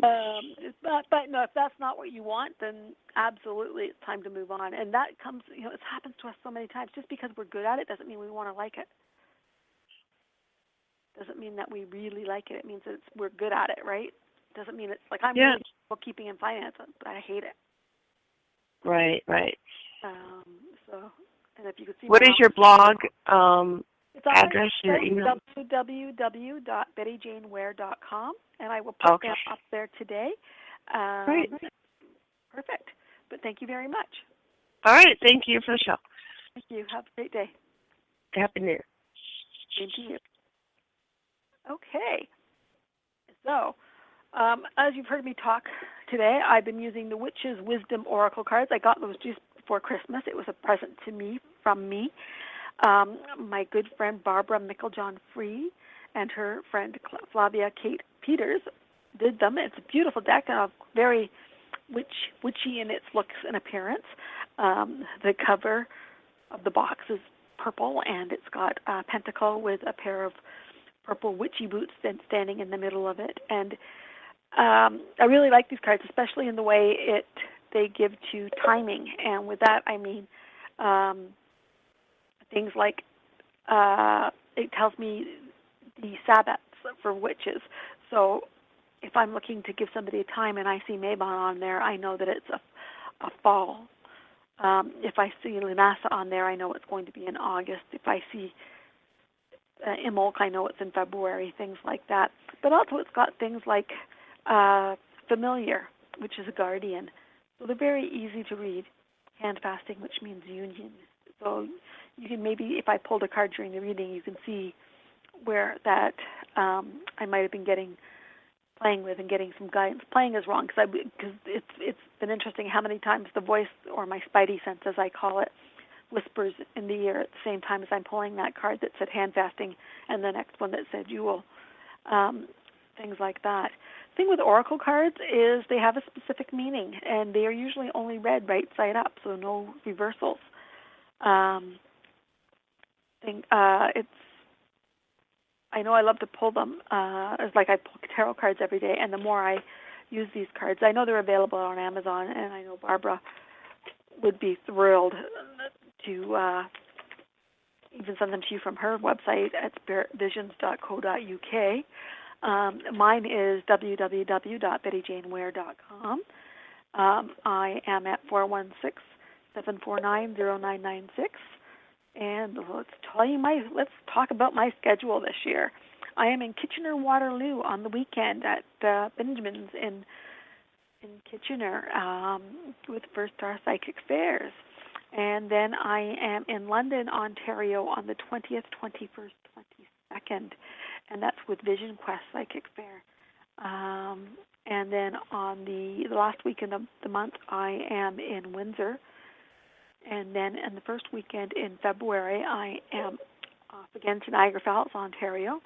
But no, if that's not what you want, then absolutely it's time to move on. And that comes, it happens to us so many times. Just because we're good at it doesn't mean we want to like it. Doesn't mean that we really like it. It means that we're good at it, right? Doesn't mean it's like I'm really bookkeeping and finance, but I hate it. Right. And if you could see what is your blog address, your email? www.bettyjaneware.com, and I will put that up there today. Great. Perfect. But thank you very much. All right. Thank you for the show. Thank you. Have a great day. Happy New Year. Same to you. Okay. So, as you've heard me talk today, I've been using the Witch's Wisdom Oracle cards. I got those just before Christmas. It was a present to me from me. My good friend Barbara Micklejohn Free and her friend Flavia Kate Peters did them. It's a beautiful deck, very witchy in its looks and appearance. The cover of the box is purple, and it's got a pentacle with a pair of purple witchy boots standing in the middle of it. And I really like these cards, especially in the way they give to timing. And with that, I mean things like it tells me the Sabbats for witches. So if I'm looking to give somebody a time and I see Mabon on there, I know that it's a fall. If I see Lunasa on there, I know it's going to be in August. If I see Imbolc, I know it's in February, things like that. But also it's got things like Familiar, which is a guardian. So they're very easy to read. Handfasting, which means union. So you can maybe, if I pulled a card during the reading, you can see where that I might have been playing with and getting some guidance. Playing is wrong because it's been interesting how many times the voice, or my spidey sense as I call it, whispers in the ear at the same time as I'm pulling that card that said handfasting and the next one that said jewel. Things like that. The thing with oracle cards is they have a specific meaning, and they are usually only read right side up, so no reversals. I know I love to pull them. It's like I pull tarot cards every day, and the more I use these cards, I know they're available on Amazon, and I know Barbara would be thrilled to even send them to you from her website at spiritvisions.co.uk. Mine is www.bettyjaneware.com. I am at 416-749-0996. And let's talk about my schedule this year. I am in Kitchener-Waterloo on the weekend at Benjamin's in Kitchener with First Star Psychic Fairs. And then I am in London, Ontario on the 20th, 21st, 22nd. And that's with Vision Quest Psychic Fair. And then on the last weekend of the month, I am in Windsor. And then in the first weekend in February, I am off again to Niagara Falls, Ontario,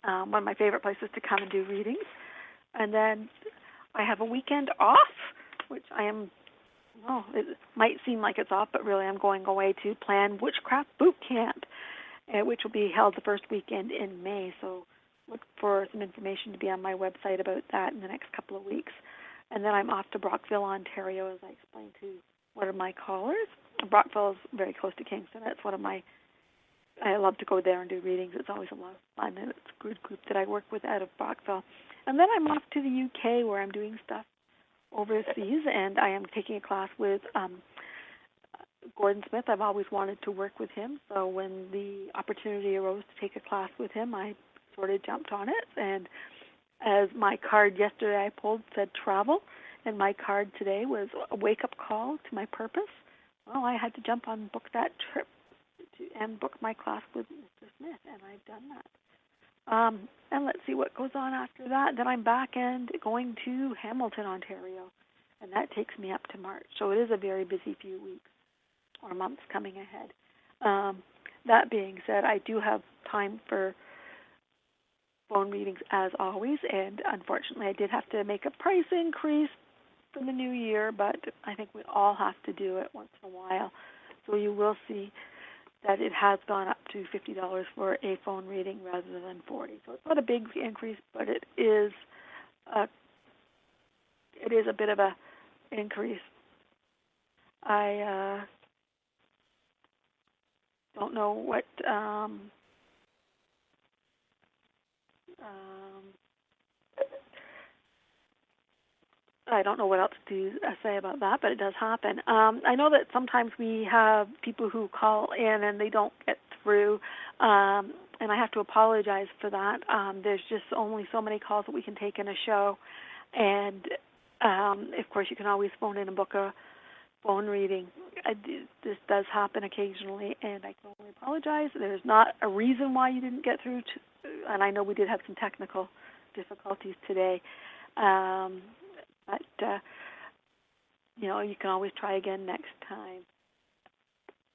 one of my favorite places to come and do readings. And then I have a weekend off, which it might seem like it's off, but really I'm going away to plan Witchcraft Boot Camp, which will be held the first weekend in May. So look for some information to be on my website about that in the next couple of weeks. And then I'm off to Brockville, Ontario, as I explained to one of my callers. Brockville is very close to Kingston. It's I love to go there and do readings. It's always a lot of fun, and it's a good group that I work with out of Brockville. And then I'm off to the UK where I'm doing stuff overseas, and I am taking a class with Gordon Smith. I've always wanted to work with him, so when the opportunity arose to take a class with him, I sort of jumped on it. And as my card yesterday I pulled said travel, and my card today was a wake-up call to my purpose. Well, I had to jump on and book that trip and book my class with Mr. Smith, and I've done that. And let's see what goes on after that. Then I'm back and going to Hamilton, Ontario, and that takes me up to March. So it is a very busy few weeks or months coming ahead. That being said, I do have time for phone readings as always, and unfortunately I did have to make a price increase for the new year, but I think we all have to do it once in a while. So you will see that it has gone up to $50 for a phone reading rather than $40. So it's not a big increase, but it is a bit of a increase. I don't know what I don't know what else to say about that, but it does happen. I know that sometimes we have people who call in and they don't get through, and I have to apologize for that. There's just only so many calls that we can take in a show, and of course you can always phone in and book a phone reading. This does happen occasionally, and I can only apologize. There's not a reason why you didn't get through, and I know we did have some technical difficulties today. But, you can always try again next time.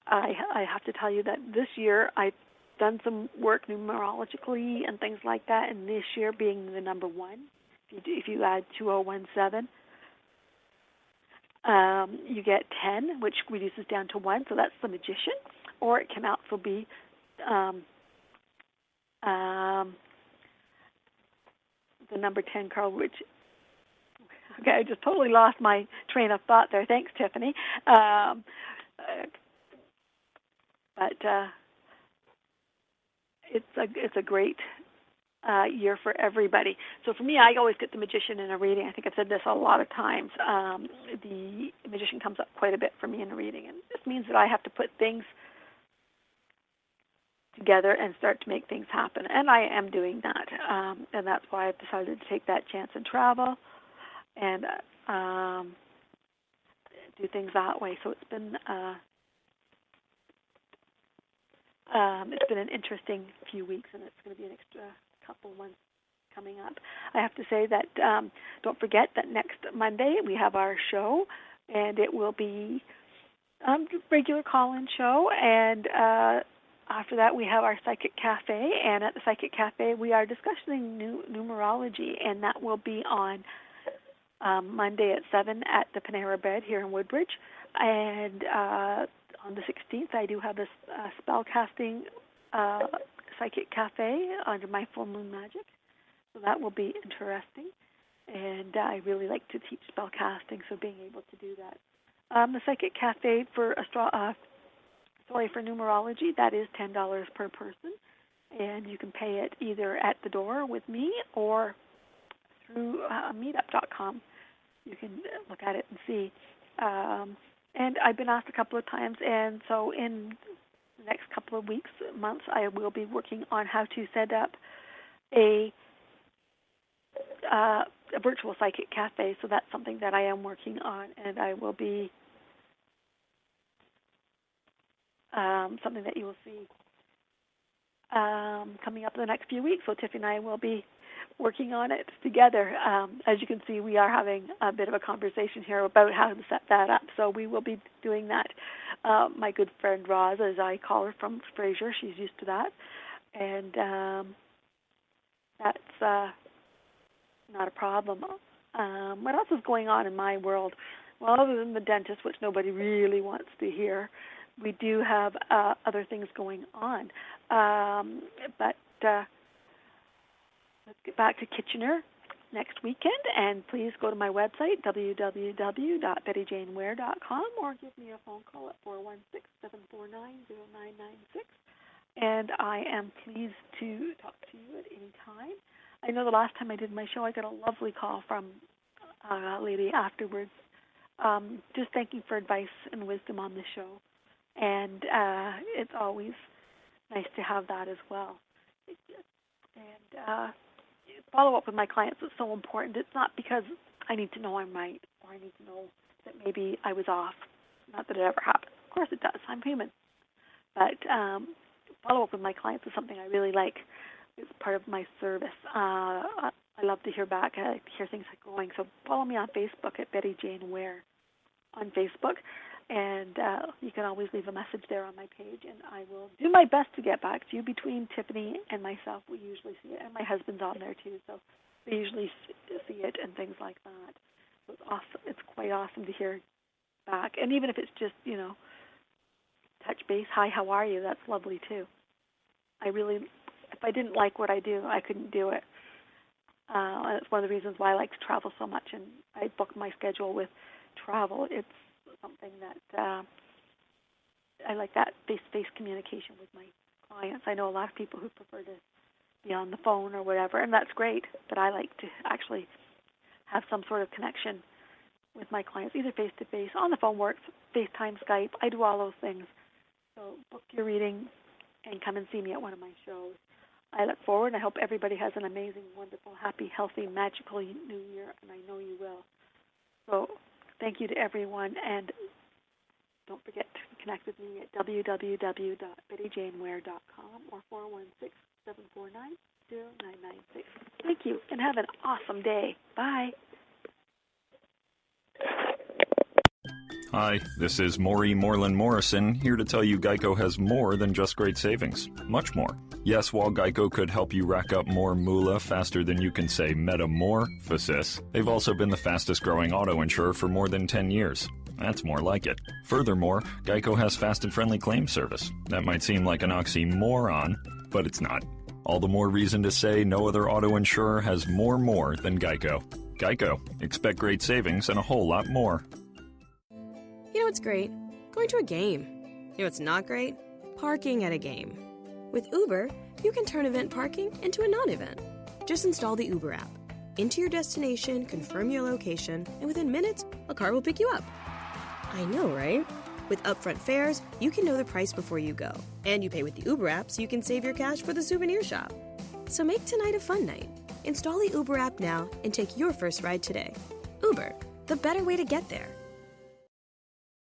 I have to tell you that this year I've done some work numerologically and things like that, and this year being the number one If you add 2017, you get 10, which reduces down to 1, so that's the Magician. Or it can also be the number 10 card, which, okay, I just totally lost my train of thought there. Thanks, Tiffany. But it's a great year for everybody. So for me, I always get the Magician in a reading. I think I've said this a lot of times. The Magician comes up quite a bit for me in a reading, and this means that I have to put things together and start to make things happen, and I am doing that, and that's why I've decided to take that chance and travel and do things that way. So it's been an interesting few weeks, and it's going to be an extra couple months coming up. I have to say that don't forget that next Monday we have our show, and it will be a regular call-in show, and after that we have our Psychic Cafe, and at the Psychic Cafe we are discussing numerology, and that will be on Monday at 7 at the Panera Bread here in Woodbridge. And on the 16th I do have a spell casting Psychic Cafe under my Full Moon Magic, so that will be interesting. And I really like to teach spell casting, so being able to do that. The Psychic Cafe for for numerology, that is $10 per person, and you can pay it either at the door with me or through meetup.com. You can look at it and see. And I've been asked a couple of times, and so in the next couple of weeks, months, I will be working on how to set up a virtual Psychic Cafe. So that's something that I am working on, and I will be something that you will see coming up in the next few weeks. So Tiffany and I will be working on it together. As you can see, we are having a bit of a conversation here about how to set that up. So we will be doing that. My good friend Roz, as I call her from Fraser, she's used to that. And that's not a problem. What else is going on in my world? Well, other than the dentist, which nobody really wants to hear, we do have other things going on. But let's get back to Kitchener next weekend, and please go to my website, www.bettyjaneware.com, or give me a phone call at 416-749-0996. And I am pleased to talk to you at any time. I know the last time I did my show, I got a lovely call from a lady afterwards, just thanking for advice and wisdom on the show. And it's always nice to have that as well. And follow up with my clients is so important. It's not because I need to know I'm right, or I need to know that maybe I was off. Not that it ever happens. Of course it does. I'm human. But follow up with my clients is something I really like. It's part of my service. I love to hear back. I like to hear things going. So follow me on Facebook at Betty Jane Ware on Facebook. And you can always leave a message there on my page, and I will do my best to get back to you. Between Tiffany and myself, we usually see it, and my husband's on there too, so they usually see it and things like that. So it's awesome. It's quite awesome to hear back, and even if it's just, touch base, hi, how are you? That's lovely too. If I didn't like what I do, I couldn't do it. And it's one of the reasons why I like to travel so much, and I book my schedule with travel. It's something that I like, that face-to-face communication with my clients. I know a lot of people who prefer to be on the phone or whatever, and that's great, but I like to actually have some sort of connection with my clients, either face-to-face, on the phone works, FaceTime, Skype. I do all those things. So book your reading and come and see me at one of my shows. I look forward, and I hope everybody has an amazing, wonderful, happy, healthy, magical new year, and I know you will. So thank you to everyone, and don't forget to connect with me at www.bettyjaneware.com or 416-749-0996. Thank you, and have an awesome day. Bye. Hi, this is Maury Moreland Morrison, here to tell you Geico has more than just great savings. Much more. Yes, while Geico could help you rack up more moolah faster than you can say metamorphosis, they've also been the fastest growing auto insurer for more than 10 years. That's more like it. Furthermore, Geico has fast and friendly claim service. That might seem like an oxymoron, but it's not. All the more reason to say no other auto insurer has more than Geico. Geico. Expect great savings and a whole lot more. You know what's great? Going to a game. You know what's not great? Parking at a game. With Uber, you can turn event parking into a non-event. Just install the Uber app. Enter your destination, confirm your location, and within minutes, a car will pick you up. I know, right? With upfront fares, you can know the price before you go. And you pay with the Uber app so you can save your cash for the souvenir shop. So make tonight a fun night. Install the Uber app now and take your first ride today. Uber, the better way to get there.